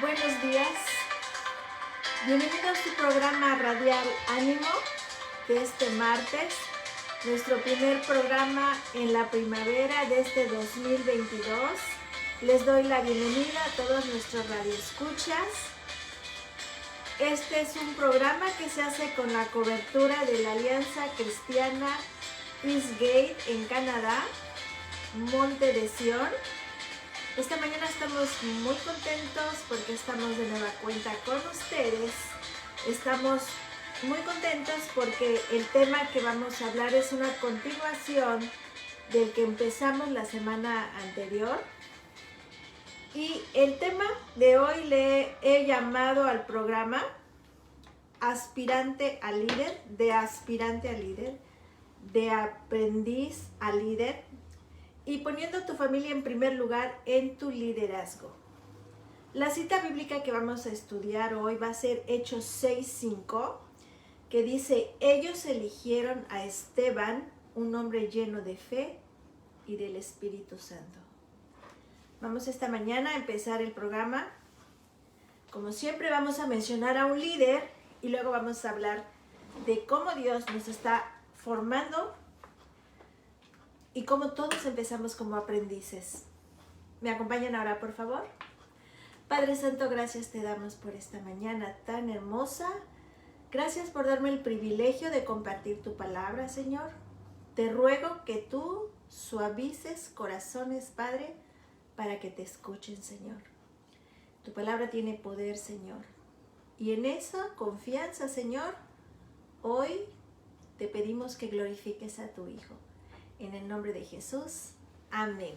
Buenos días, bienvenidos a su programa radial Ánimo de este martes, nuestro primer programa en la primavera de este 2022. Les doy la bienvenida a todos nuestros radioescuchas. Este es un programa que se hace con la cobertura de la Alianza Cristiana Eastgate en Canadá, Monte de Sion. Esta mañana estamos muy contentos porque estamos de nueva cuenta con ustedes. Estamos muy contentos porque el tema que vamos a hablar es una continuación del que empezamos la semana anterior. Y el tema de hoy le he llamado al programa Aspirante a líder, de aspirante a líder, de aprendiz a líder, y poniendo a tu familia en primer lugar en tu liderazgo. La cita bíblica que vamos a estudiar hoy va a ser Hechos 6:5, que dice: ellos eligieron a Esteban, un hombre lleno de fe y del Espíritu Santo. Vamos esta mañana a empezar el programa. Como siempre, vamos a mencionar a un líder y luego vamos a hablar de cómo Dios nos está formando y cómo todos empezamos como aprendices. ¿Me acompañan ahora, por favor? Padre Santo, gracias te damos por esta mañana tan hermosa. Gracias por darme el privilegio de compartir tu palabra, Señor. Te ruego que tú suavices corazones, Padre, para que te escuchen, Señor. Tu palabra tiene poder, Señor. Y en esa confianza, Señor, hoy te pedimos que glorifiques a tu Hijo. En el nombre de Jesús, amén.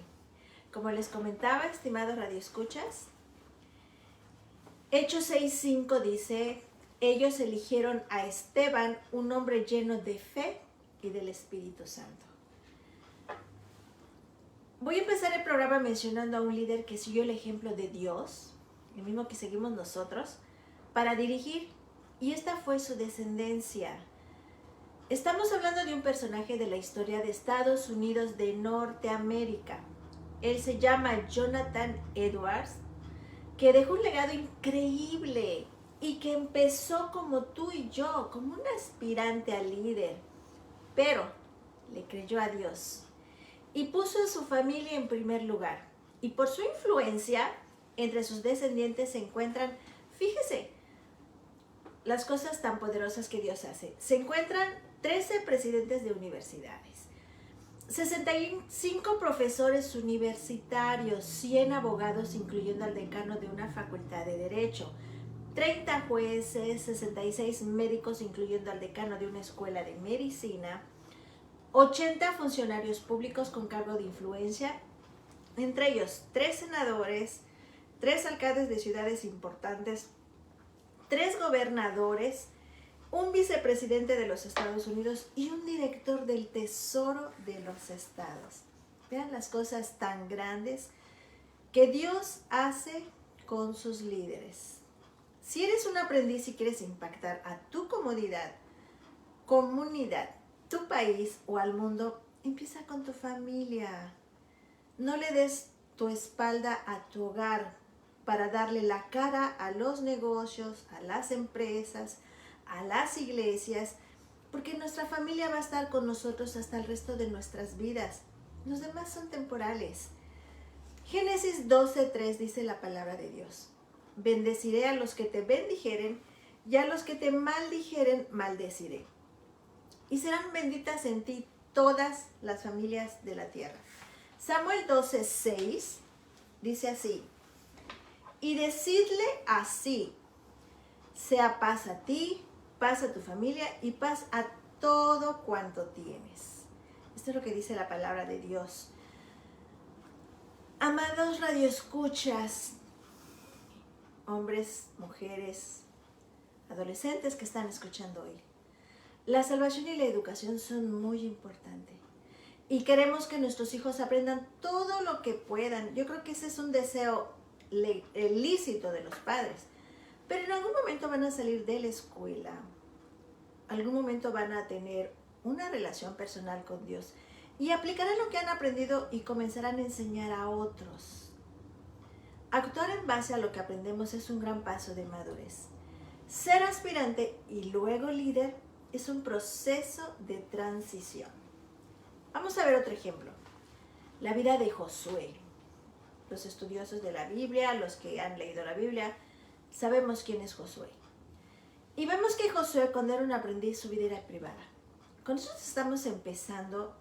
Como les comentaba, estimados radioescuchas, Hechos 6:5 dice: ellos eligieron a Esteban, un hombre lleno de fe y del Espíritu Santo. Voy a empezar el programa mencionando a un líder que siguió el ejemplo de Dios, el mismo que seguimos nosotros, para dirigir, y esta fue su descendencia. Estamos hablando de un personaje de la historia de Estados Unidos de Norteamérica. Él se llama Jonathan Edwards, que dejó un legado increíble y que empezó como tú y yo, como un aspirante a líder, pero le creyó a Dios y puso a su familia en primer lugar. Y por su influencia, entre sus descendientes se encuentran, fíjese, las cosas tan poderosas que Dios hace. Se encuentran 13 presidentes de universidades, 65 profesores universitarios, 100 abogados, incluyendo al decano de una facultad de Derecho, 30 jueces, 66 médicos, incluyendo al decano de una escuela de medicina, 80 funcionarios públicos con cargo de influencia, entre ellos 3 senadores, 3 alcaldes de ciudades importantes, 3 gobernadores, un vicepresidente de los Estados Unidos y un director del Tesoro de los Estados. Vean las cosas tan grandes que Dios hace con sus líderes. Si eres un aprendiz y quieres impactar a tu comunidad, tu país o al mundo, empieza con tu familia. No le des tu espalda a tu hogar para darle la cara a los negocios, a las empresas, a las iglesias, porque nuestra familia va a estar con nosotros hasta el resto de nuestras vidas. Los demás son temporales. Génesis 12:3 dice la palabra de Dios: bendeciré a los que te bendijeren y a los que te maldijeren maldeciré. Y serán benditas en ti todas las familias de la tierra. Samuel 12:6 dice así: y decidle así: sea paz a ti, paz a tu familia y paz a todo cuanto tienes. Esto es lo que dice la palabra de Dios. Amados radioescuchas, hombres, mujeres, adolescentes que están escuchando hoy, la salvación y la educación son muy importantes. Y queremos que nuestros hijos aprendan todo lo que puedan. Yo creo que ese es un deseo lícito de los padres. Pero en algún momento van a salir de la escuela. Algún momento van a tener una relación personal con Dios y aplicarán lo que han aprendido y comenzarán a enseñar a otros. Actuar en base a lo que aprendemos es un gran paso de madurez. Ser aspirante y luego líder es un proceso de transición. Vamos a ver otro ejemplo. La vida de Josué. Los estudiosos de la Biblia, los que han leído la Biblia, sabemos quién es Josué. Y vemos que Josué, cuando era un aprendiz, su vida era privada. Cuando nosotros estamos empezando,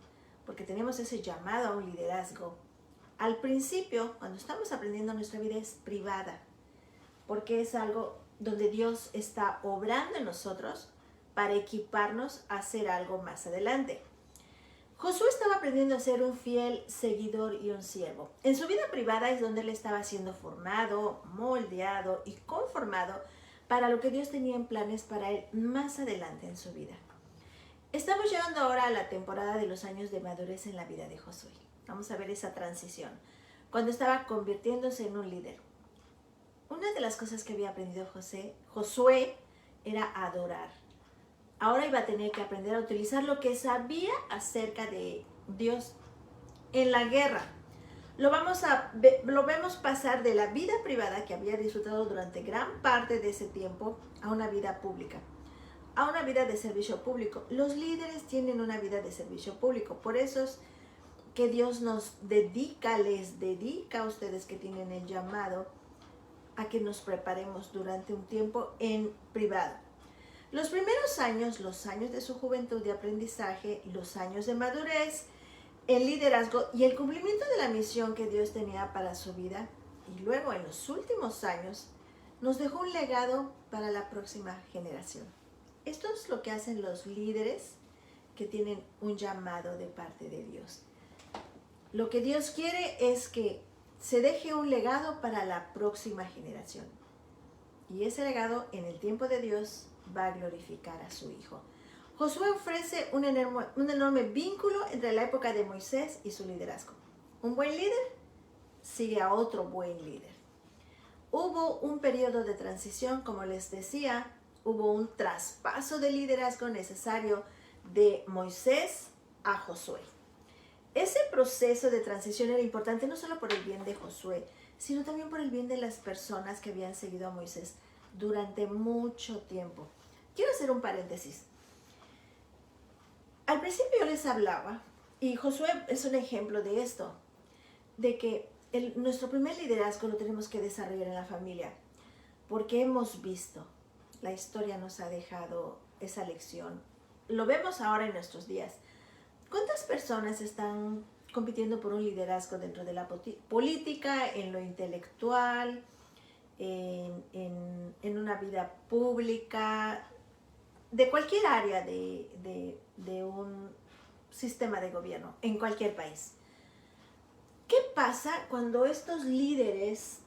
porque tenemos ese llamado a un liderazgo, al principio, cuando estamos aprendiendo, nuestra vida es privada, porque es algo donde Dios está obrando en nosotros para equiparnos a hacer algo más adelante. Josué estaba aprendiendo a ser un fiel seguidor y un siervo. En su vida privada es donde él estaba siendo formado, moldeado y conformado para lo que Dios tenía en planes para él más adelante en su vida. Estamos llegando ahora a la temporada de los años de madurez en la vida de Josué. Vamos a ver esa transición, cuando estaba convirtiéndose en un líder. Una de las cosas que había aprendido Josué era adorar. Ahora iba a tener que aprender a utilizar lo que sabía acerca de Dios en la guerra. Lo vemos pasar de la vida privada que había disfrutado durante gran parte de ese tiempo a una vida pública, a una vida de servicio público. Los líderes tienen una vida de servicio público, por eso es que Dios les dedica a ustedes que tienen el llamado a que nos preparemos durante un tiempo en privado. Los primeros años, los años de su juventud de aprendizaje, los años de madurez, el liderazgo y el cumplimiento de la misión que Dios tenía para su vida, y luego en los últimos años nos dejó un legado para la próxima generación. Esto es lo que hacen los líderes que tienen un llamado de parte de Dios. Lo que Dios quiere es que se deje un legado para la próxima generación. Y ese legado en el tiempo de Dios va a glorificar a su Hijo. Josué ofrece un enorme vínculo entre la época de Moisés y su liderazgo. Un buen líder sigue a otro buen líder. Hubo un periodo de transición, como les decía, hubo un traspaso de liderazgo necesario de Moisés a Josué. Ese proceso de transición era importante no solo por el bien de Josué, sino también por el bien de las personas que habían seguido a Moisés durante mucho tiempo. Quiero hacer un paréntesis. Al principio yo les hablaba, y Josué es un ejemplo de esto, de que nuestro primer liderazgo lo tenemos que desarrollar en la familia, porque hemos visto, la historia nos ha dejado esa lección. Lo vemos ahora en nuestros días. ¿Cuántas personas están compitiendo por un liderazgo dentro de la política, en lo intelectual, en una vida pública, de cualquier área de un sistema de gobierno, en cualquier país? ¿Qué pasa cuando estos líderes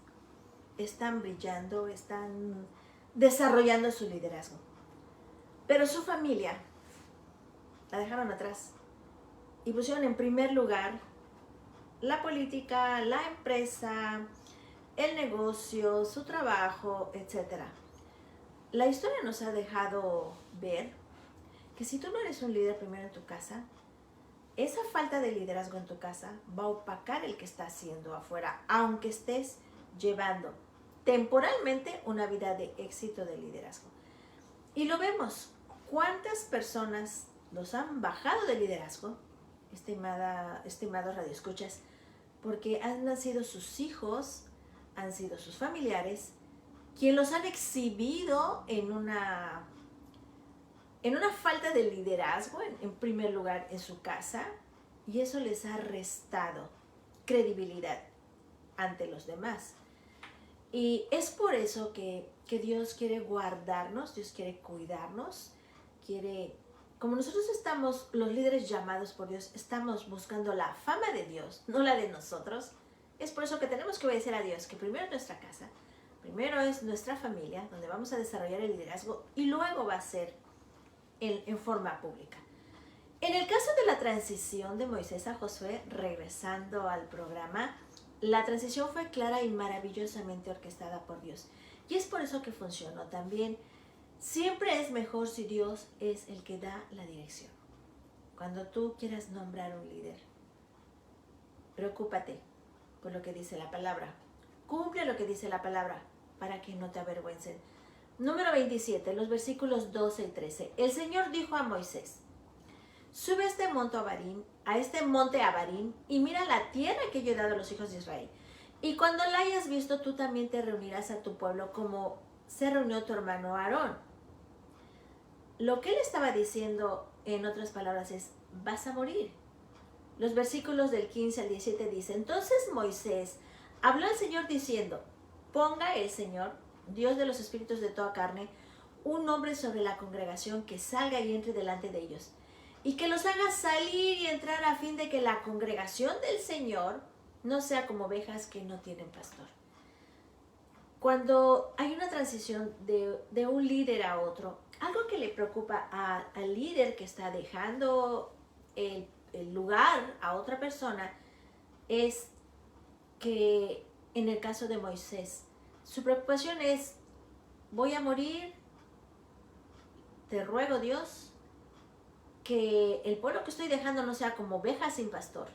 están brillando, están desarrollando su liderazgo, pero su familia la dejaron atrás y pusieron en primer lugar la política, la empresa, el negocio, su trabajo, etc.? La historia nos ha dejado ver que si tú no eres un líder primero en tu casa, esa falta de liderazgo en tu casa va a opacar el que estás haciendo afuera, aunque estés llevando temporalmente una vida de éxito de liderazgo. Y lo vemos. ¿Cuántas personas los han bajado de liderazgo, estimados radioescuchas, porque han sido sus hijos, han sido sus familiares, quien los han exhibido en una falta de liderazgo, en primer lugar en su casa, y eso les ha restado credibilidad ante los demás. Y es por eso que Dios quiere guardarnos, Dios quiere cuidarnos, como nosotros estamos, los líderes llamados por Dios, estamos buscando la fama de Dios, no la de nosotros. Es por eso que tenemos que obedecer a Dios, que primero es nuestra casa, primero es nuestra familia, donde vamos a desarrollar el liderazgo, y luego va a ser en forma pública. En el caso de la transición de Moisés a Josué, regresando al programa, la transición fue clara y maravillosamente orquestada por Dios. Y es por eso que funcionó también. Siempre es mejor si Dios es el que da la dirección. cuando tú quieras nombrar un líder, preocúpate por lo que dice la palabra. Cumple lo que dice la palabra para que no te avergüencen. Número 27, los versículos 12 y 13. El Señor dijo a Moisés: sube a este monte Abarim y mira la tierra que yo he dado a los hijos de Israel. Y cuando la hayas visto, tú también te reunirás a tu pueblo como se reunió tu hermano Aarón. Lo que él estaba diciendo, en otras palabras, es: vas a morir. Los versículos del 15 al 17 dicen: entonces Moisés habló al Señor diciendo: ponga el Señor, Dios de los espíritus de toda carne, un hombre sobre la congregación que salga y entre delante de ellos, y que los haga salir y entrar a fin de que la congregación del Señor no sea como ovejas que no tienen pastor. Cuando hay una transición de un líder a otro, algo que le preocupa al líder que está dejando el lugar a otra persona es que, en el caso de Moisés, su preocupación es: voy a morir, te ruego, Dios, que el pueblo que estoy dejando no sea como ovejas sin pastor,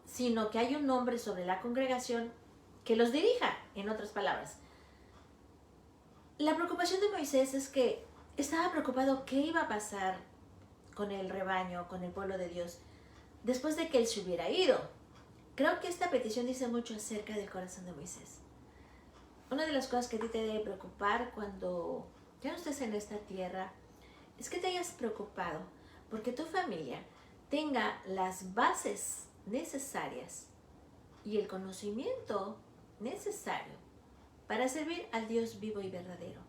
sino que hay un hombre sobre la congregación que los dirija, en otras palabras. La preocupación de Moisés es que estaba preocupado qué iba a pasar con el rebaño, con el pueblo de Dios, después de que él se hubiera ido. Creo que esta petición dice mucho acerca del corazón de Moisés. Una de las cosas que a ti te debe preocupar cuando ya no estés en esta tierra es que te hayas preocupado porque tu familia tenga las bases necesarias y el conocimiento necesario para servir al Dios vivo y verdadero.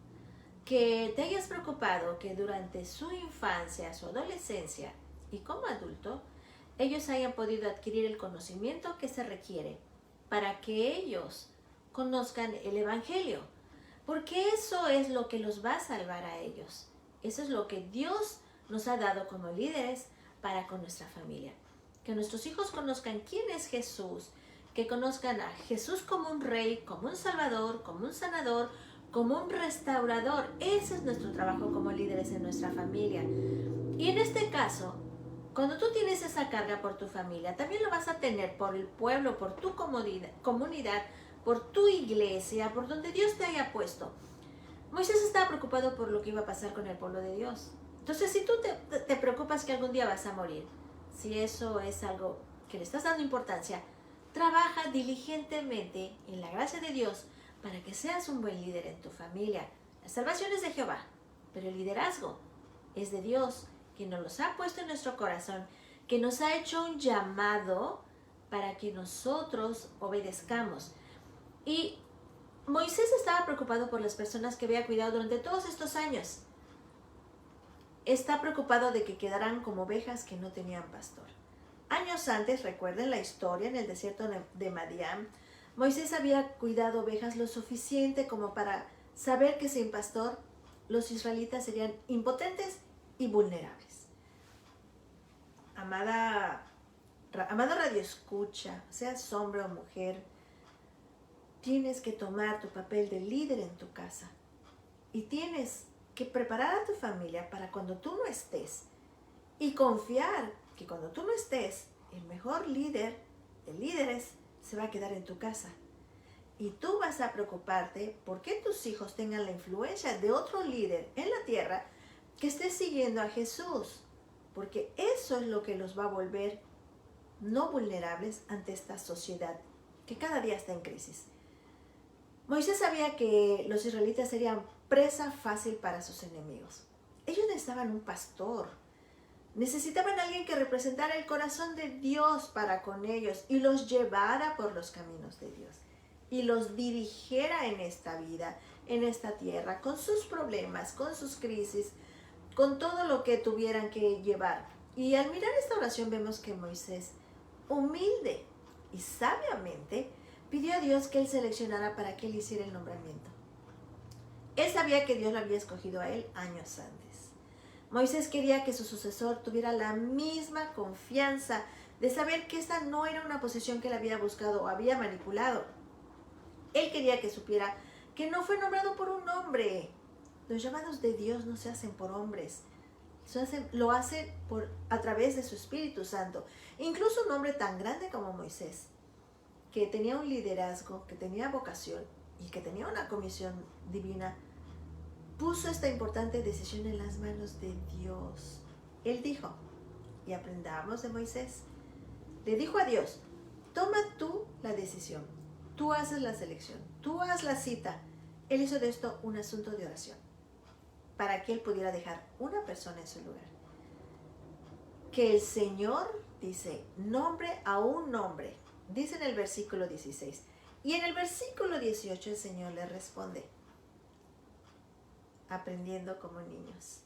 Que te hayas preocupado que durante su infancia, su adolescencia y como adulto, ellos hayan podido adquirir el conocimiento que se requiere para que ellos conozcan el Evangelio, porque eso es lo que los va a salvar a ellos. Eso es lo que Dios nos ha dado como líderes para con nuestra familia. Que nuestros hijos conozcan quién es Jesús, que conozcan a Jesús como un rey, como un salvador, como un sanador, como un restaurador. Ese es nuestro trabajo como líderes en nuestra familia. Y en este caso, cuando tú tienes esa carga por tu familia, también lo vas a tener por el pueblo, por tu comunidad, por tu iglesia, por donde Dios te haya puesto. Moisés estaba preocupado por lo que iba a pasar con el pueblo de Dios. Entonces, si tú te preocupas que algún día vas a morir, si eso es algo que le estás dando importancia, trabaja diligentemente en la gracia de Dios para que seas un buen líder en tu familia. La salvación es de Jehová, pero el liderazgo es de Dios, que nos los ha puesto en nuestro corazón, que nos ha hecho un llamado para que nosotros obedezcamos. Y Moisés estaba preocupado por las personas que había cuidado durante todos estos años. Está preocupado de que quedaran como ovejas que no tenían pastor. Años antes, recuerden la historia en el desierto de Madián, Moisés había cuidado ovejas lo suficiente como para saber que sin pastor los israelitas serían impotentes y vulnerables. Amado radio escucha, seas hombre o mujer, tienes que tomar tu papel de líder en tu casa y tienes que preparar a tu familia para cuando tú no estés y confiar que cuando tú no estés, el mejor líder de líderes se va a quedar en tu casa. Y tú vas a preocuparte porque tus hijos tengan la influencia de otro líder en la tierra que esté siguiendo a Jesús, porque eso es lo que los va a volver no vulnerables ante esta sociedad que cada día está en crisis. Moisés sabía que los israelitas serían presa fácil para sus enemigos. Ellos necesitaban un pastor. Necesitaban a alguien que representara el corazón de Dios para con ellos y los llevara por los caminos de Dios y los dirigiera en esta vida, en esta tierra, con sus problemas, con sus crisis, con todo lo que tuvieran que llevar. Y al mirar esta oración vemos que Moisés, humilde y sabiamente, pidió a Dios que él seleccionara para que él hiciera el nombramiento. Él sabía que Dios lo había escogido a él años antes. Moisés quería que su sucesor tuviera la misma confianza de saber que esta no era una posición que él había buscado o había manipulado. Él quería que supiera que no fue nombrado por un hombre. Los llamados de Dios no se hacen por hombres, Lo hace a través de su Espíritu Santo. Incluso un hombre tan grande como Moisés, que tenía un liderazgo, que tenía vocación y que tenía una comisión divina, puso esta importante decisión en las manos de Dios. Él dijo, y aprendamos de Moisés, le dijo a Dios, toma tú la decisión, tú haces la selección, tú haz la cita. Él hizo de esto un asunto de oración, para que él pudiera dejar una persona en su lugar. Que el Señor, dice, nombre a un nombre, dice en el versículo 16. Y en el versículo 18 el Señor le responde, aprendiendo como niños.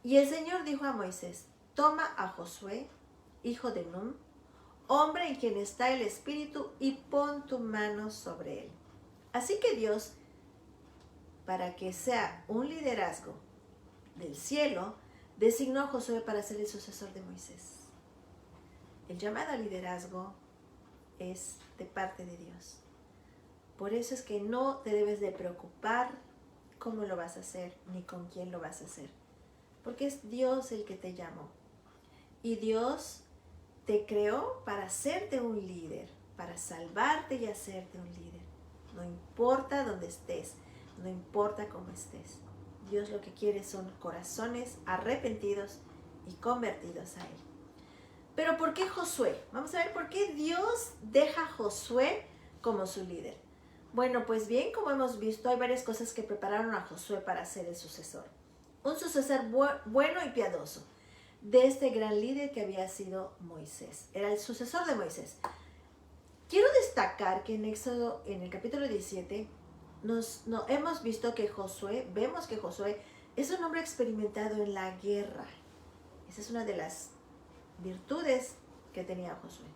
Y el Señor dijo a Moisés, toma a Josué, hijo de Nun, hombre en quien está el Espíritu, y pon tu mano sobre él. Así que Dios, para que sea un liderazgo del cielo, designó a Josué para ser el sucesor de Moisés. El llamado al liderazgo es de parte de Dios. Por eso es que no te debes de preocupar cómo lo vas a hacer, ni con quién lo vas a hacer. Porque es Dios el que te llamó. Y Dios te creó para hacerte un líder, para salvarte y hacerte un líder. No importa dónde estés, no importa cómo estés. Dios lo que quiere son corazones arrepentidos y convertidos a Él. Pero ¿por qué Josué? Vamos a ver por qué Dios deja a Josué como su líder. Bueno, pues bien, como hemos visto, hay varias cosas que prepararon a Josué para ser el sucesor. Un sucesor bueno y piadoso de este gran líder que había sido Moisés. Era el sucesor de Moisés. Quiero destacar que en Éxodo, en el capítulo 17, hemos visto que vemos que Josué es un hombre experimentado en la guerra. Esa es una de las virtudes que tenía Josué.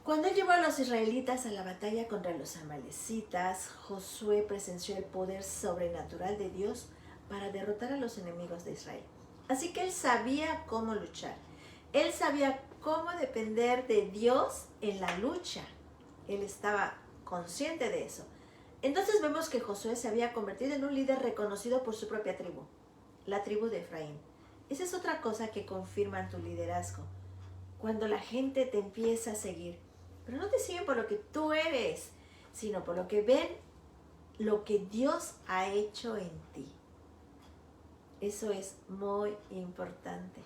Cuando él llevó a los israelitas a la batalla contra los amalecitas, Josué presenció el poder sobrenatural de Dios para derrotar a los enemigos de Israel. Así que él sabía cómo luchar. Él sabía cómo depender de Dios en la lucha. Él estaba consciente de eso. Entonces vemos que Josué se había convertido en un líder reconocido por su propia tribu, la tribu de Efraín. Esa es otra cosa que confirma tu liderazgo. Cuando la gente te empieza a seguir, pero no te siguen por lo que tú eres, sino por lo que ven lo que Dios ha hecho en ti. Eso es muy importante.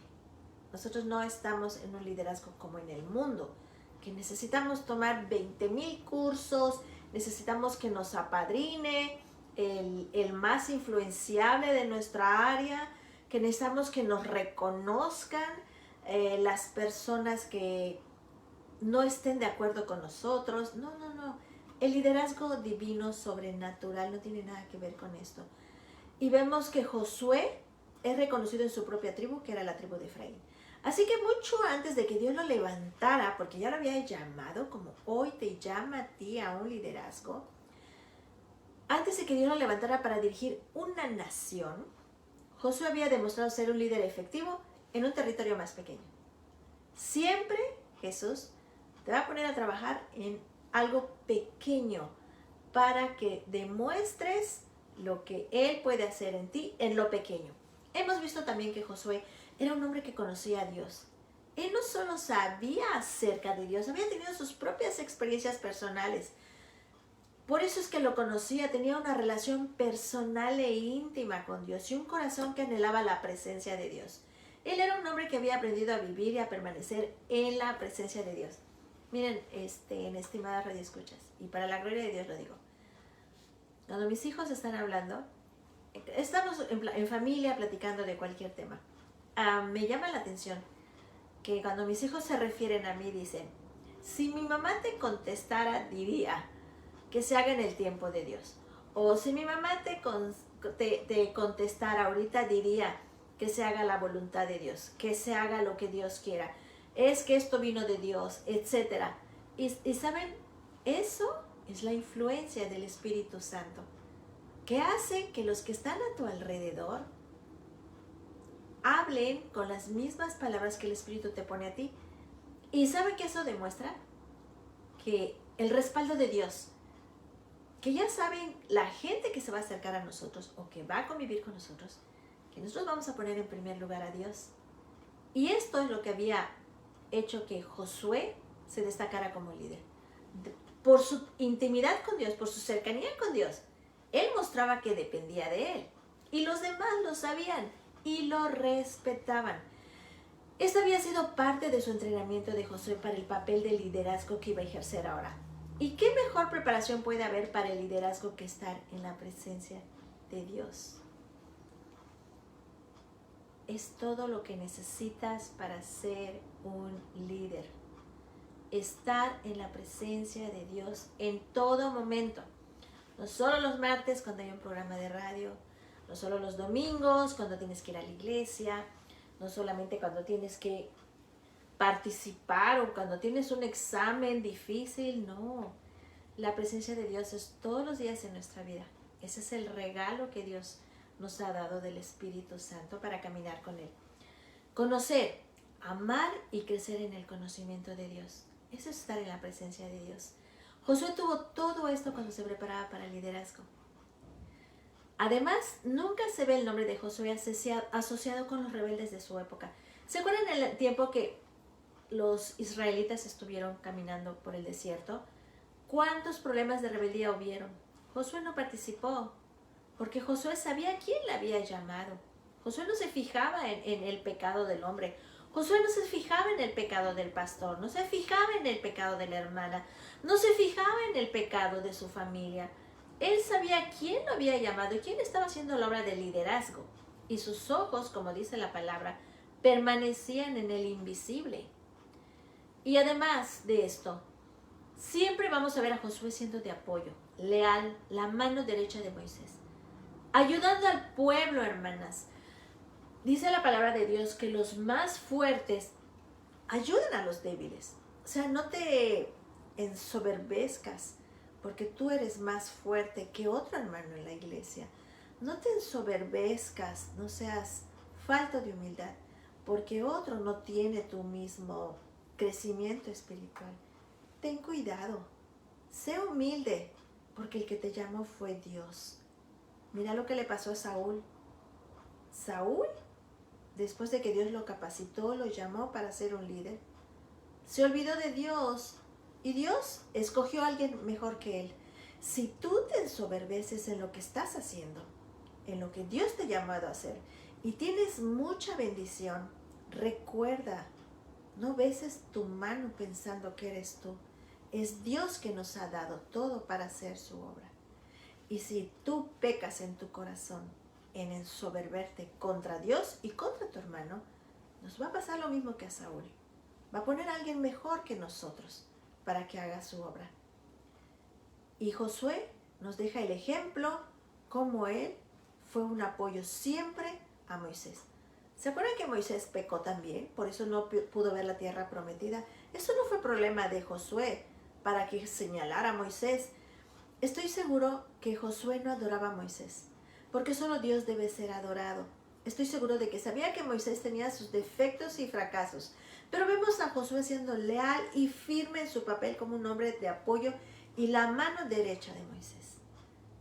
Nosotros no estamos en un liderazgo como en el mundo, que necesitamos tomar 20,000 cursos, necesitamos que nos apadrine el más influenciable de nuestra área, que necesitamos que nos reconozcan las personas que no estén de acuerdo con nosotros. No. El liderazgo divino, sobrenatural, no tiene nada que ver con esto. Y vemos que Josué es reconocido en su propia tribu, que era la tribu de Efraín. Así que mucho antes de que Dios lo levantara, porque ya lo había llamado, como hoy te llama a ti a un liderazgo, antes de que Dios lo levantara para dirigir una nación, Josué había demostrado ser un líder efectivo en un territorio más pequeño. Siempre Jesús te va a poner a trabajar en algo pequeño para que demuestres lo que Él puede hacer en ti en lo pequeño. Hemos visto también que Josué era un hombre que conocía a Dios. Él no solo sabía acerca de Dios, había tenido sus propias experiencias personales. Por eso es que lo conocía, tenía una relación personal e íntima con Dios y un corazón que anhelaba la presencia de Dios. Él era un hombre que había aprendido a vivir y a permanecer en la presencia de Dios. Miren, en estimadas radioescuchas, y para la gloria de Dios lo digo, cuando mis hijos están hablando, estamos en familia platicando de cualquier tema, me llama la atención que cuando mis hijos se refieren a mí dicen, si mi mamá te contestara diría que se haga en el tiempo de Dios, o si mi mamá te contestara ahorita diría que se haga la voluntad de Dios, que se haga lo que Dios quiera, es que esto vino de Dios, etc. Y ¿saben? Eso es la influencia del Espíritu Santo, que hace que los que están a tu alrededor hablen con las mismas palabras que el Espíritu te pone a ti. ¿Y saben qué eso demuestra? Que el respaldo de Dios, que ya saben la gente que se va a acercar a nosotros o que va a convivir con nosotros, que nosotros vamos a poner en primer lugar a Dios. Y esto es lo que había hecho que Josué se destacara como líder. Por su intimidad con Dios, por su cercanía con Dios, él mostraba que dependía de él. Y los demás lo sabían y lo respetaban. Esta había sido parte de su entrenamiento de Josué para el papel de liderazgo que iba a ejercer ahora. ¿Y qué mejor preparación puede haber para el liderazgo que estar en la presencia de Dios? Es todo lo que necesitas para ser un líder. Estar en la presencia de Dios en todo momento. No solo los martes cuando hay un programa de radio, no solo los domingos cuando tienes que ir a la iglesia, no solamente cuando tienes que participar o cuando tienes un examen difícil, no. La presencia de Dios es todos los días en nuestra vida. Ese es el regalo que Dios nos ha dado del Espíritu Santo para caminar con Él. Conocer, amar y crecer en el conocimiento de Dios. Eso es estar en la presencia de Dios. Josué tuvo todo esto cuando se preparaba para el liderazgo. Además, nunca se ve el nombre de Josué asociado con los rebeldes de su época. ¿Se acuerdan el tiempo que los israelitas estuvieron caminando por el desierto? ¿Cuántos problemas de rebeldía hubieron? Josué no participó, porque Josué sabía quién le había llamado. Josué no se fijaba en el pecado del hombre. Josué no se fijaba en el pecado del pastor, no se fijaba en el pecado de la hermana, no se fijaba en el pecado de su familia. Él sabía quién lo había llamado y quién estaba haciendo la obra de liderazgo. Y sus ojos, como dice la palabra, permanecían en el invisible. Y además de esto, siempre vamos a ver a Josué siendo de apoyo, leal, la mano derecha de Moisés, ayudando al pueblo, hermanas. Dice la palabra de Dios que los más fuertes ayudan a los débiles. O sea, no te ensoberbezcas porque tú eres más fuerte que otro hermano en la iglesia. No te ensoberbezcas, no seas falto de humildad porque otro no tiene tu mismo crecimiento espiritual. Ten cuidado, sé humilde porque el que te llamó fue Dios. Mira lo que le pasó a Saúl. Saúl, después de que Dios lo capacitó, lo llamó para ser un líder, se olvidó de Dios y Dios escogió a alguien mejor que él. Si tú te ensoberbeces en lo que estás haciendo, en lo que Dios te ha llamado a hacer y tienes mucha bendición, recuerda, no beses tu mano pensando que eres tú. Es Dios que nos ha dado todo para hacer su obra. Y si tú pecas en tu corazón en ensoberberte contra Dios y contra tu hermano, nos va a pasar lo mismo que a Saúl. Va a poner a alguien mejor que nosotros para que haga su obra. Y Josué nos deja el ejemplo como él fue un apoyo siempre a Moisés. ¿Se acuerdan que Moisés pecó también? Por eso no pudo ver la tierra prometida. Eso no fue problema de Josué para que señalara a Moisés. Estoy seguro que Josué no adoraba a Moisés, porque solo Dios debe ser adorado. Estoy seguro de que sabía que Moisés tenía sus defectos y fracasos, pero vemos a Josué siendo leal y firme en su papel como un hombre de apoyo y la mano derecha de Moisés.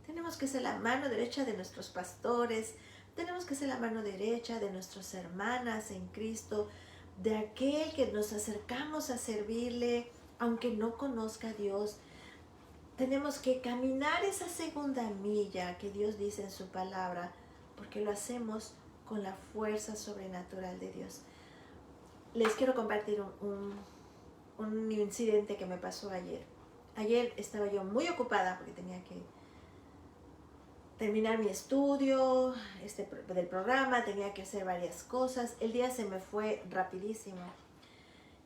Tenemos que ser la mano derecha de nuestros pastores, tenemos que ser la mano derecha de nuestras hermanas en Cristo, de aquel que nos acercamos a servirle, aunque no conozca a Dios. Tenemos que caminar esa segunda milla que Dios dice en su palabra, porque lo hacemos con la fuerza sobrenatural de Dios. Les quiero compartir un incidente que me pasó ayer. Ayer estaba yo muy ocupada porque tenía que terminar mi estudio del programa, tenía que hacer varias cosas. El día se me fue rapidísimo.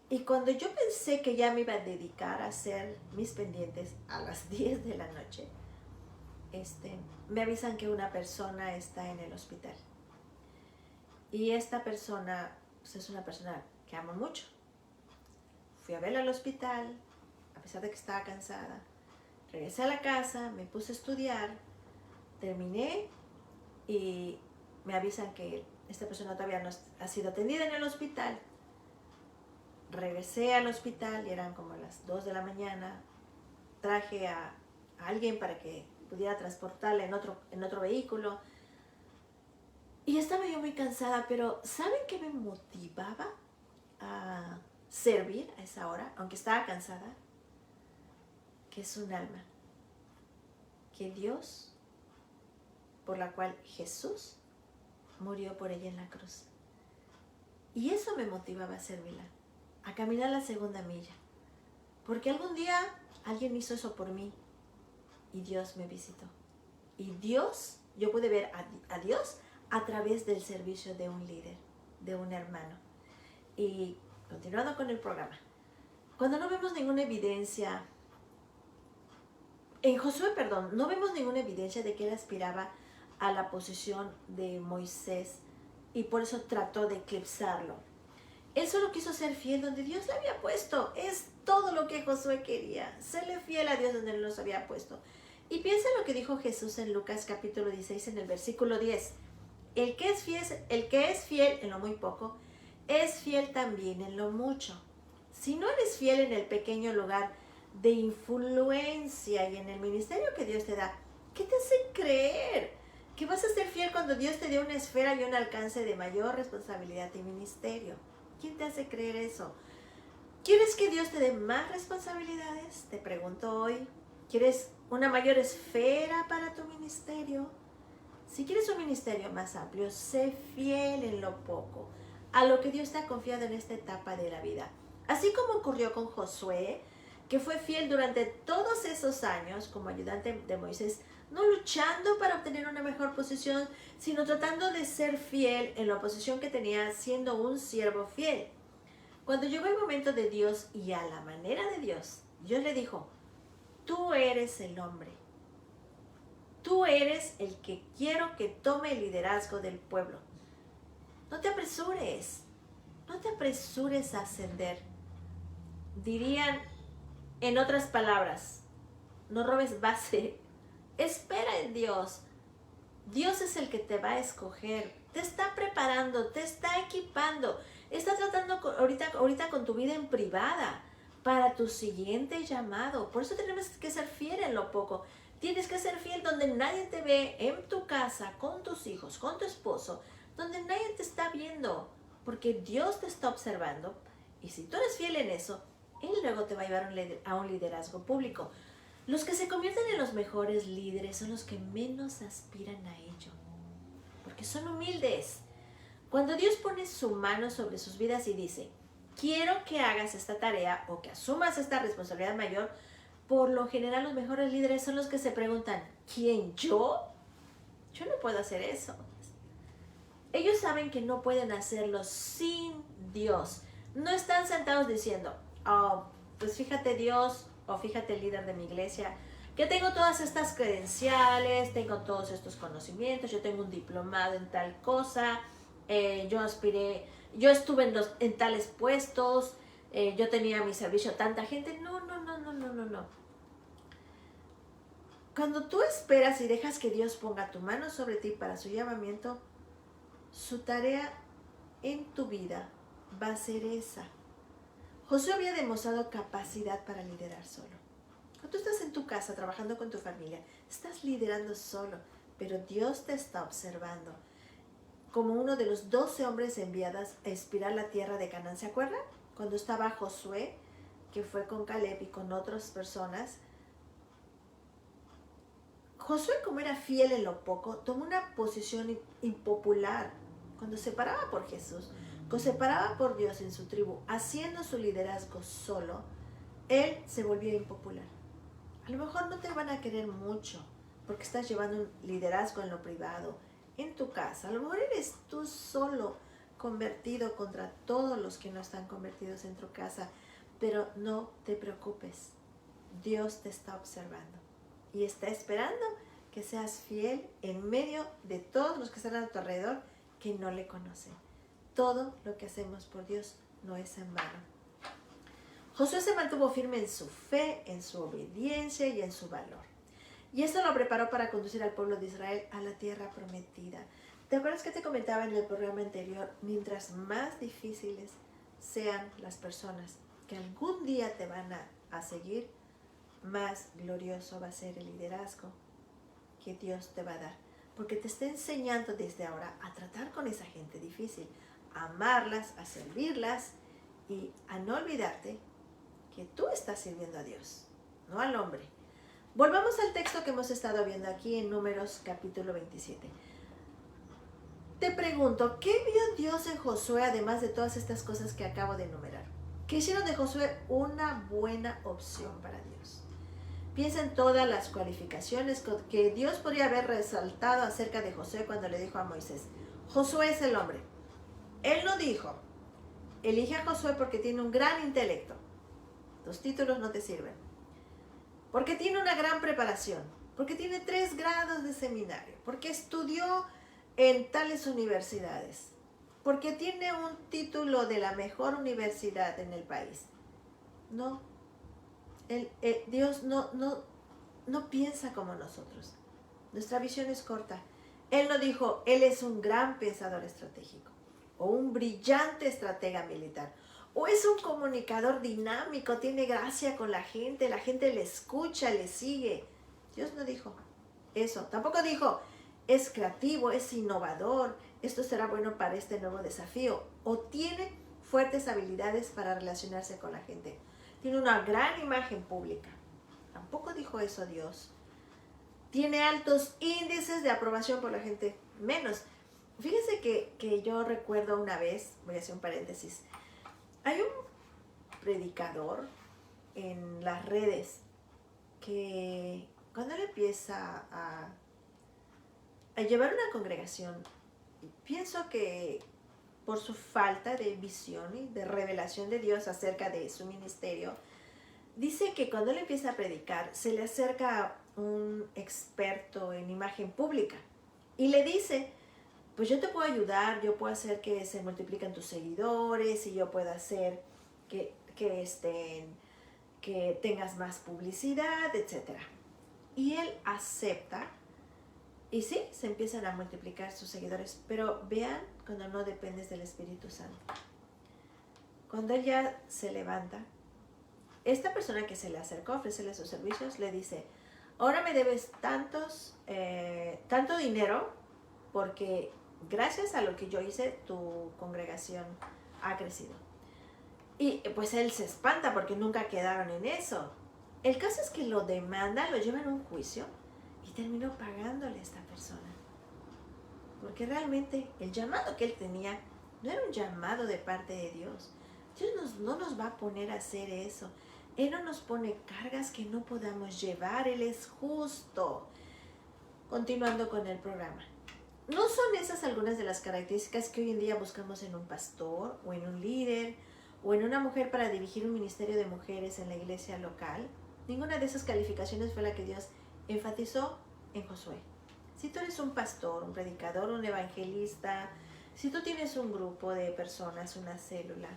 Y cuando yo pensé que ya me iba a dedicar a hacer mis pendientes a las 10 de la noche, me avisan que una persona está en el hospital. Y esta persona pues, es una persona que amo mucho. Fui a verla al hospital, a pesar de que estaba cansada. Regresé a la casa, me puse a estudiar, terminé y me avisan que esta persona todavía no ha sido atendida en el hospital. Regresé al hospital y eran como las 2 de la mañana. Traje a alguien para que pudiera transportarla en otro vehículo. Y estaba yo muy cansada, pero ¿saben qué me motivaba a servir a esa hora, aunque estaba cansada? Que es un alma que Dios, por la cual Jesús murió por ella en la cruz. Y eso me motivaba a servirla, a caminar la segunda milla. Porque algún día alguien hizo eso por mí y Dios me visitó. Y Dios, yo pude ver a Dios a través del servicio de un líder, de un hermano. Y continuando con el programa, cuando no vemos ninguna evidencia, en Josué, perdón, no vemos ninguna evidencia de que él aspiraba a la posición de Moisés y por eso trató de eclipsarlo. Él solo quiso ser fiel donde Dios le había puesto. Es todo lo que Josué quería, serle fiel a Dios donde Él los había puesto. Y piensa en lo que dijo Jesús en Lucas capítulo 16 en el versículo 10. El que es fiel en lo muy poco, es fiel también en lo mucho. Si no eres fiel en el pequeño lugar de influencia y en el ministerio que Dios te da, ¿qué te hace creer que vas a ser fiel cuando Dios te dé una esfera y un alcance de mayor responsabilidad y ministerio? ¿Quién te hace creer eso? ¿Quieres que Dios te dé más responsabilidades? Te pregunto hoy. ¿Quieres una mayor esfera para tu ministerio? Si quieres un ministerio más amplio, sé fiel en lo poco, a lo que Dios te ha confiado en esta etapa de la vida. Así como ocurrió con Josué, que fue fiel durante todos esos años como ayudante de Moisés, no luchando para obtener una mejor posición, sino tratando de ser fiel en la posición que tenía siendo un siervo fiel. Cuando llegó el momento de Dios y a la manera de Dios, Dios le dijo, tú eres el hombre. Tú eres el que quiero que tome el liderazgo del pueblo. No te apresures. No te apresures a ascender. Dirían, en otras palabras, no robes base. Espera en Dios. Dios es el que te va a escoger. Te está preparando, te está equipando. Está tratando ahorita con tu vida en privada para tu siguiente llamado. Por eso tenemos que ser fiel en lo poco. Tienes que ser fiel donde nadie te ve, en tu casa, con tus hijos, con tu esposo, donde nadie te está viendo, porque Dios te está observando. Y si tú eres fiel en eso, Él luego te va a llevar a un liderazgo público. Los que se convierten en los mejores líderes son los que menos aspiran a ello, porque son humildes. Cuando Dios pone su mano sobre sus vidas y dice, quiero que hagas esta tarea o que asumas esta responsabilidad mayor, por lo general los mejores líderes son los que se preguntan, ¿quién, yo? Yo no puedo hacer eso. Ellos saben que no pueden hacerlo sin Dios. No están sentados diciendo, oh, pues fíjate Dios, o fíjate el líder de mi iglesia, que tengo todas estas credenciales, tengo todos estos conocimientos, yo tengo un diplomado en tal cosa, yo estuve en tales puestos, yo tenía a mi servicio tanta gente. No. Cuando tú esperas y dejas que Dios ponga tu mano sobre ti para su llamamiento, su tarea en tu vida va a ser esa. Josué había demostrado capacidad para liderar solo. Cuando tú estás en tu casa trabajando con tu familia, estás liderando solo, pero Dios te está observando. Como uno de los 12 hombres enviados a espiar la tierra de Canaán, ¿se acuerdan? Cuando estaba Josué, que fue con Caleb y con otras personas. Josué, como era fiel en lo poco, tomó una posición impopular cuando se paraba por Jesús, cuando se paraba por Dios en su tribu, haciendo su liderazgo solo. Él se volvía impopular. A lo mejor no te van a querer mucho porque estás llevando un liderazgo en lo privado, en tu casa. A lo mejor eres tú solo convertido contra todos los que no están convertidos en tu casa, pero no te preocupes. Dios te está observando y está esperando que seas fiel en medio de todos los que están a tu alrededor que no le conocen. Todo lo que hacemos por Dios no es en vano. Josué se mantuvo firme en su fe, en su obediencia y en su valor. Y eso lo preparó para conducir al pueblo de Israel a la tierra prometida. ¿Te acuerdas que te comentaba en el programa anterior? Mientras más difíciles sean las personas que algún día te van a seguir, más glorioso va a ser el liderazgo que Dios te va a dar. porque te está enseñando desde ahora a tratar con esa gente difícil, a amarlas, a servirlas y a no olvidarte que tú estás sirviendo a Dios, no al hombre. Volvamos al texto que hemos estado viendo aquí en Números capítulo 27. Te pregunto, ¿qué vio Dios en Josué además de todas estas cosas que acabo de enumerar? ¿Qué hicieron de Josué una buena opción para Dios? Piensa en todas las cualificaciones que Dios podría haber resaltado acerca de Josué cuando le dijo a Moisés, Josué es el hombre. Él no dijo, elige a Josué porque tiene un gran intelecto. Los títulos no te sirven. Porque tiene una gran preparación. Porque tiene 3 grados de seminario. Porque estudió en tales universidades. Porque tiene un título de la mejor universidad en el país. No. Dios no piensa como nosotros. Nuestra visión es corta. Él no dijo, él es un gran pensador estratégico. O un brillante estratega militar. O es un comunicador dinámico, tiene gracia con la gente le escucha, le sigue. Dios no dijo eso. Tampoco dijo, es creativo, es innovador, esto será bueno para este nuevo desafío. O tiene fuertes habilidades para relacionarse con la gente. Tiene una gran imagen pública. Tampoco dijo eso Dios. Tiene altos índices de aprobación por la gente. Menos. Fíjense que yo recuerdo una vez, voy a hacer un paréntesis, hay un predicador en las redes que cuando él empieza a llevar una congregación, pienso que por su falta de visión y de revelación de Dios acerca de su ministerio, dice que cuando él empieza a predicar, se le acerca un experto en imagen pública y le dice, pues yo te puedo ayudar, yo puedo hacer que se multipliquen tus seguidores y yo puedo hacer que tengas más publicidad, etc. Y él acepta y sí, se empiezan a multiplicar sus seguidores, pero vean cuando no dependes del Espíritu Santo. Cuando él ya se levanta, esta persona que se le acercó a ofrecerle sus servicios le dice, ahora me debes tanto dinero porque gracias a lo que yo hice, tu congregación ha crecido. Y pues él se espanta porque nunca quedaron en eso. El caso es que lo demanda, lo lleva en un juicio y terminó pagándole a esta persona. Porque realmente el llamado que él tenía no era un llamado de parte de Dios. Dios no nos va a poner a hacer eso. Él no nos pone cargas que no podamos llevar. Él es justo. Continuando con el programa. ¿No son esas algunas de las características que hoy en día buscamos en un pastor o en un líder o en una mujer para dirigir un ministerio de mujeres en la iglesia local? Ninguna de esas calificaciones fue la que Dios enfatizó en Josué. Si tú eres un pastor, un predicador, un evangelista, si tú tienes un grupo de personas, una célula,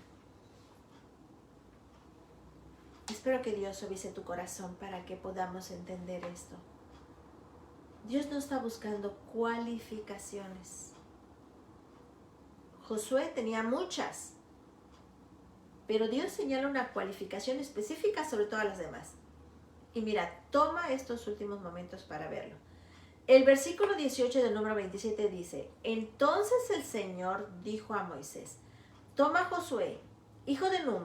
espero que Dios suavice tu corazón para que podamos entender esto. Dios no está buscando cualificaciones. Josué tenía muchas, pero Dios señala una cualificación específica sobre todas las demás. Y mira, toma estos últimos momentos para verlo. El versículo 18 del número 27 dice, entonces el Señor dijo a Moisés, toma a Josué, hijo de Nun,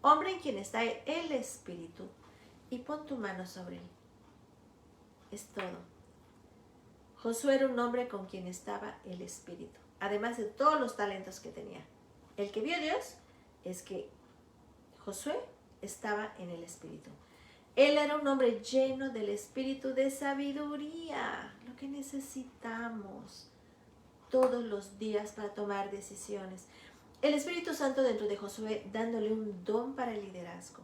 hombre en quien está el Espíritu, y pon tu mano sobre él. Es todo. Josué era un hombre con quien estaba el Espíritu, además de todos los talentos que tenía. El que vio a Dios es que Josué estaba en el Espíritu. Él era un hombre lleno del espíritu de sabiduría, lo que necesitamos todos los días para tomar decisiones. El Espíritu Santo dentro de Josué dándole un don para el liderazgo.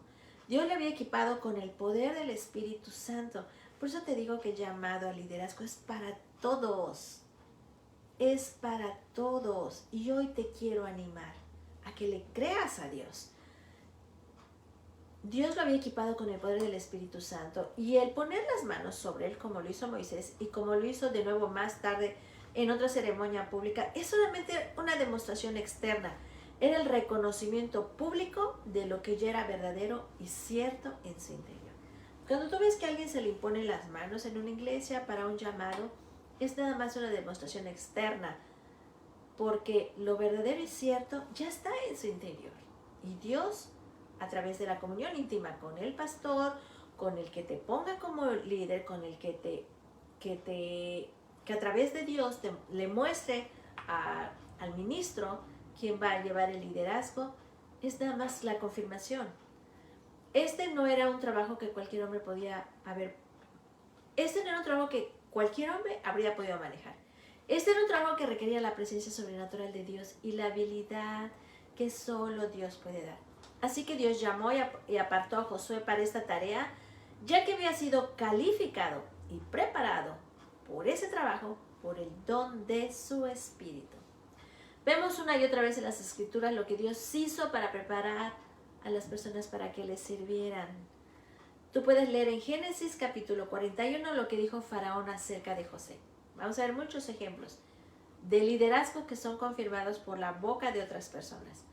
Dios le había equipado con el poder del Espíritu Santo. Por eso te digo que el llamado al liderazgo es para todos. Es para todos. Y hoy te quiero animar a que le creas a Dios. Dios lo había equipado con el poder del Espíritu Santo y el poner las manos sobre él como lo hizo Moisés y como lo hizo de nuevo más tarde en otra ceremonia pública es solamente una demostración externa. Era el reconocimiento público de lo que ya era verdadero y cierto en su interior. Cuando tú ves que a alguien se le impone las manos en una iglesia para un llamado, es nada más una demostración externa, porque lo verdadero y cierto ya está en su interior. Y Dios, a través de la comunión íntima con el pastor, con el que te ponga como líder, con el que a través de Dios le muestre al ministro quien va a llevar el liderazgo, es nada más la confirmación. Este no era un trabajo que cualquier hombre podía haber. Este no era un trabajo que cualquier hombre habría podido manejar. Este era un trabajo que requería la presencia sobrenatural de Dios y la habilidad que solo Dios puede dar. Así que Dios llamó y apartó a Josué para esta tarea, ya que había sido calificado y preparado por ese trabajo por el don de su espíritu. Vemos una y otra vez en las escrituras lo que Dios hizo para preparar a las personas para que les sirvieran. Tú puedes leer en Génesis capítulo 41 lo que dijo Faraón acerca de José. Vamos a ver muchos ejemplos de liderazgo que son confirmados por la boca de otras personas.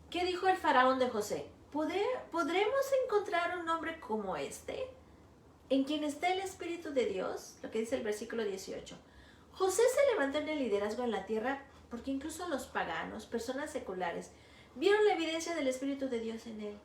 ¿Qué dijo el Faraón de José? ¿Podremos encontrar un hombre como este, en quien está el Espíritu de Dios? Lo que dice el versículo 18. José se levantó en el liderazgo en la tierra porque incluso los paganos, personas seculares, vieron la evidencia del Espíritu de Dios en él.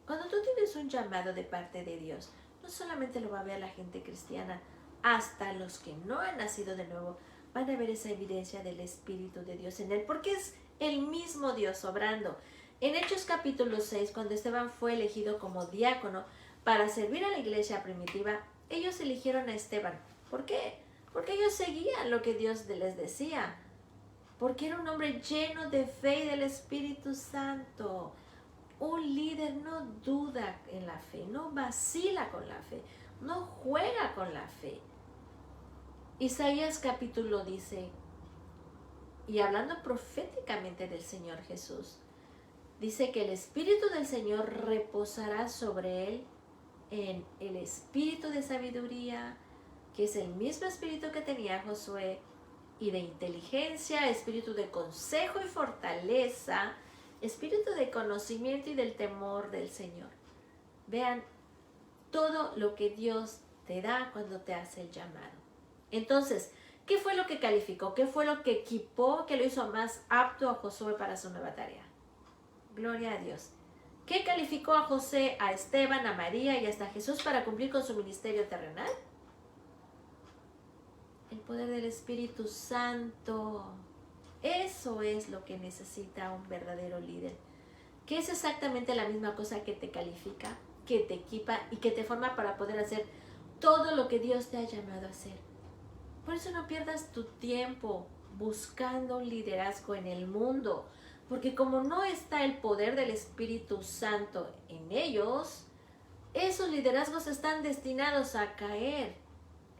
Cuando tú tienes un llamado de parte de Dios, no solamente lo va a ver la gente cristiana, hasta los que no han nacido de nuevo van a ver esa evidencia del Espíritu de Dios en él, porque es el mismo Dios obrando. En Hechos capítulo 6, cuando Esteban fue elegido como diácono para servir a la iglesia primitiva, ellos eligieron a Esteban. ¿Por qué? Porque ellos seguían lo que Dios les decía. Porque era un hombre lleno de fe y del Espíritu Santo. Un líder no duda en la fe, no vacila con la fe, no juega con la fe. Isaías capítulo dice, y hablando proféticamente del Señor Jesús, dice que el Espíritu del Señor reposará sobre él en el espíritu de sabiduría, que es el mismo espíritu que tenía Josué, y de inteligencia, espíritu de consejo y fortaleza, espíritu de conocimiento y del temor del Señor. Vean todo lo que Dios te da cuando te hace el llamado. Entonces, ¿qué fue lo que calificó? ¿Qué fue lo que equipó, que lo hizo más apto a Josué para su nueva tarea? Gloria a Dios. ¿Qué calificó a José, a Esteban, a María y hasta a Jesús para cumplir con su ministerio terrenal? El poder del Espíritu Santo. Eso es lo que necesita un verdadero líder, que es exactamente la misma cosa que te califica, que te equipa y que te forma para poder hacer todo lo que Dios te ha llamado a hacer. Por eso no pierdas tu tiempo buscando un liderazgo en el mundo, porque como no está el poder del Espíritu Santo en ellos, esos liderazgos están destinados a caer,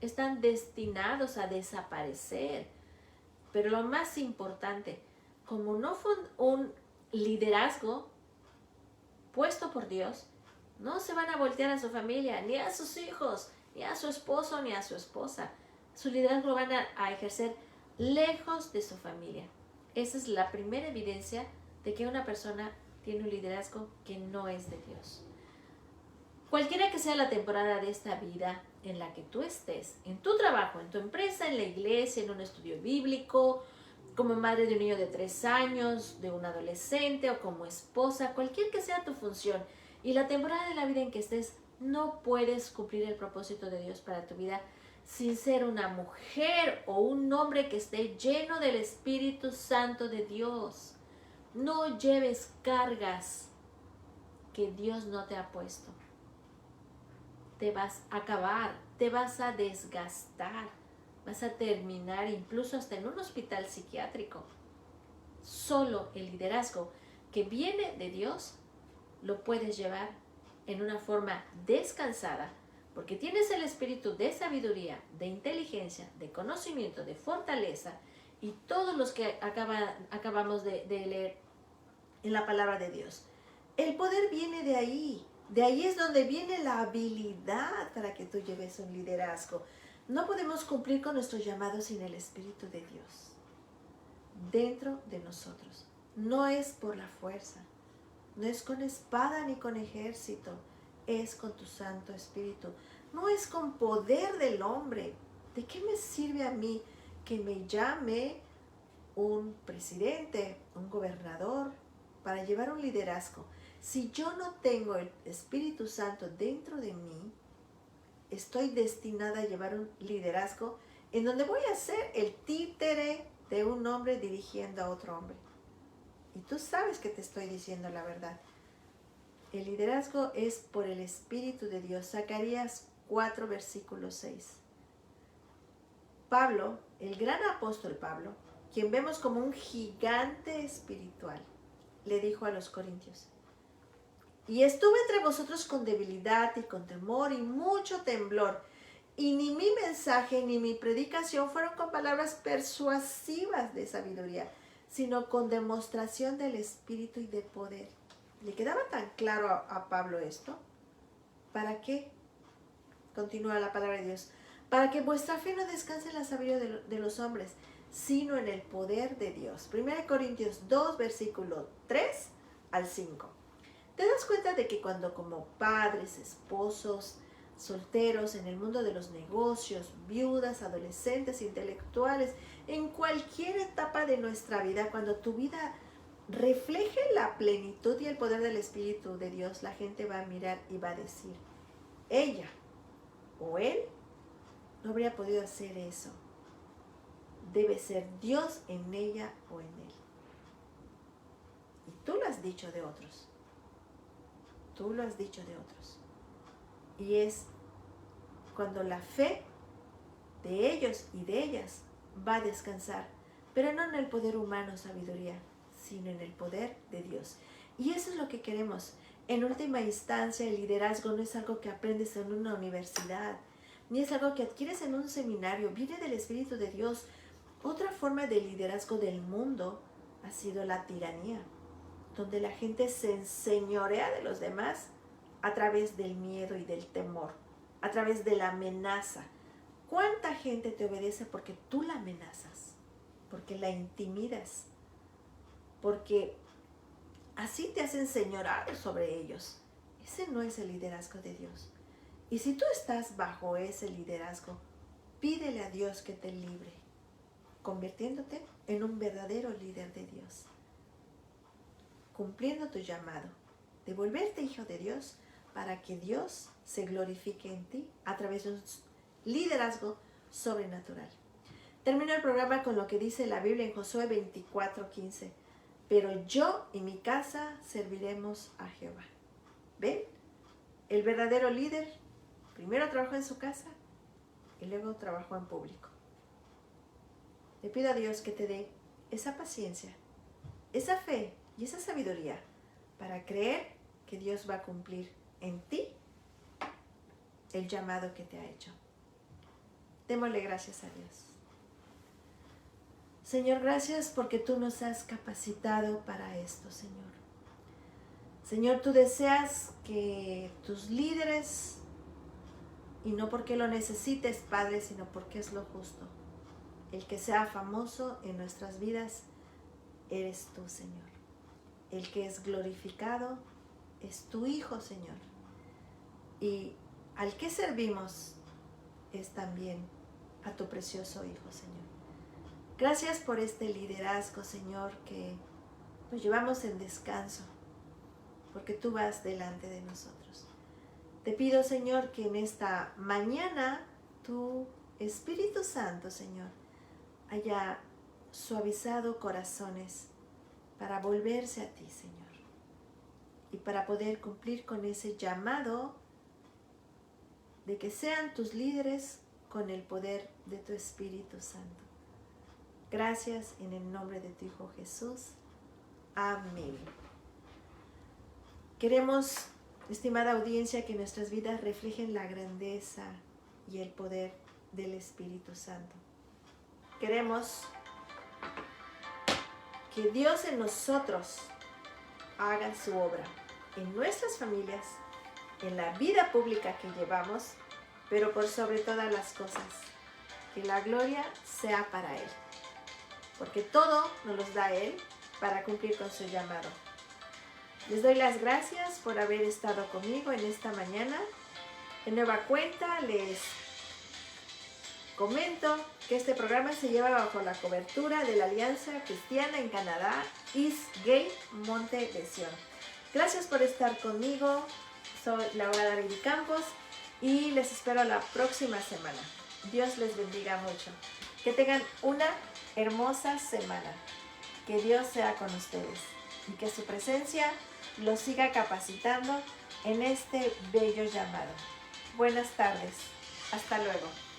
están destinados a desaparecer. Pero lo más importante, como no fue un liderazgo puesto por Dios, no se van a voltear a su familia, ni a sus hijos, ni a su esposo, ni a su esposa. Su liderazgo lo van a ejercer lejos de su familia. Esa es la primera evidencia de que una persona tiene un liderazgo que no es de Dios. Cualquiera que sea la temporada de esta vida en la que tú estés, en tu trabajo, en tu empresa, en la iglesia, en un estudio bíblico, como madre de un niño de 3 años, de un adolescente o como esposa, cualquier que sea tu función y la temporada de la vida en que estés, no puedes cumplir el propósito de Dios para tu vida sin ser una mujer o un hombre que esté lleno del Espíritu Santo de Dios. No lleves cargas que Dios no te ha puesto. Te vas a acabar, te vas a desgastar, vas a terminar incluso hasta en un hospital psiquiátrico. Solo el liderazgo que viene de Dios lo puedes llevar en una forma descansada, porque tienes el espíritu de sabiduría, de inteligencia, de conocimiento, de fortaleza y todos los que acabamos de leer en la palabra de Dios. El poder viene de ahí. De ahí es donde viene la habilidad para que tú lleves un liderazgo. No podemos cumplir con nuestro llamado sin el Espíritu de Dios dentro de nosotros. No es por la fuerza, no es con espada ni con ejército, es con tu Santo Espíritu. No es con poder del hombre, ¿De qué me sirve a mí que me llame un presidente, un gobernador, para llevar un liderazgo? Si yo no tengo el Espíritu Santo dentro de mí, estoy destinada a llevar un liderazgo en donde voy a ser el títere de un hombre dirigiendo a otro hombre. Y tú sabes que te estoy diciendo la verdad. El liderazgo es por el Espíritu de Dios. Zacarías 4, versículo 6. Pablo, el gran apóstol Pablo, quien vemos como un gigante espiritual, le dijo a los corintios: y estuve entre vosotros con debilidad y con temor y mucho temblor, y ni mi mensaje ni mi predicación fueron con palabras persuasivas de sabiduría, sino con demostración del Espíritu y de poder. ¿Le quedaba tan claro a Pablo esto? ¿Para qué? Continúa la palabra de Dios. Para que vuestra fe no descanse en la sabiduría de los hombres, sino en el poder de Dios. 1 Corintios 2, versículo 3 al 5. ¿Te das cuenta de que cuando como padres, esposos, solteros, en el mundo de los negocios, viudas, adolescentes, intelectuales, en cualquier etapa de nuestra vida, cuando tu vida refleje la plenitud y el poder del Espíritu de Dios, la gente va a mirar y va a decir: ella o él no habría podido hacer eso. Debe ser Dios en ella o en él. Y tú lo has dicho de otros. Tú lo has dicho de otros. Y es cuando la fe de ellos y de ellas va a descansar, pero no en el poder humano, sabiduría, sino en el poder de Dios. Y eso es lo que queremos. En última instancia, el liderazgo no es algo que aprendes en una universidad, ni es algo que adquieres en un seminario. Viene del Espíritu de Dios. Otra forma de liderazgo del mundo ha sido la tiranía, donde la gente se enseñorea de los demás a través del miedo y del temor, a través de la amenaza. ¿Cuánta gente te obedece porque tú la amenazas? Porque la intimidas, porque así te has enseñoreado sobre ellos. Ese no es el liderazgo de Dios. Y si tú estás bajo ese liderazgo, pídele a Dios que te libre, convirtiéndote en un verdadero líder de Dios, cumpliendo tu llamado de volverte hijo de Dios, para que Dios se glorifique en ti a través de un liderazgo sobrenatural. Termino el programa con lo que dice la Biblia en Josué 24:15. Pero yo y mi casa serviremos a Jehová. ¿Ven? El verdadero líder primero trabajó en su casa y luego trabajó en público. Le pido a Dios que te dé esa paciencia, esa fe y esa sabiduría para creer que Dios va a cumplir en ti el llamado que te ha hecho. Démosle gracias a Dios. Señor, gracias porque tú nos has capacitado para esto, Señor. Señor, tú deseas que tus líderes, y no porque lo necesites, Padre, sino porque es lo justo, el que sea famoso en nuestras vidas, eres tú, Señor. El que es glorificado es tu Hijo, Señor. Y al que servimos es también a tu precioso Hijo, Señor. Gracias por este liderazgo, Señor, que nos llevamos en descanso, porque tú vas delante de nosotros. Te pido, Señor, que en esta mañana tu Espíritu Santo, Señor, haya suavizado corazones para volverse a ti, Señor, y para poder cumplir con ese llamado de que sean tus líderes con el poder de tu Espíritu Santo. Gracias en el nombre de tu Hijo Jesús. Amén. Queremos, estimada audiencia, que nuestras vidas reflejen la grandeza y el poder del Espíritu Santo. Queremos que Dios en nosotros haga su obra, en nuestras familias, en la vida pública que llevamos, pero por sobre todas las cosas, que la gloria sea para Él, porque todo nos los da Él para cumplir con su llamado. Les doy las gracias por haber estado conmigo en esta mañana. De nueva cuenta les comento que este programa se lleva bajo la cobertura de la Alianza Cristiana en Canadá, Eastgate, Monte de Sion. Gracias por estar conmigo. Soy Laura David Campos y les espero la próxima semana. Dios les bendiga mucho. Que tengan una hermosa semana. Que Dios sea con ustedes y que su presencia los siga capacitando en este bello llamado. Buenas tardes. Hasta luego.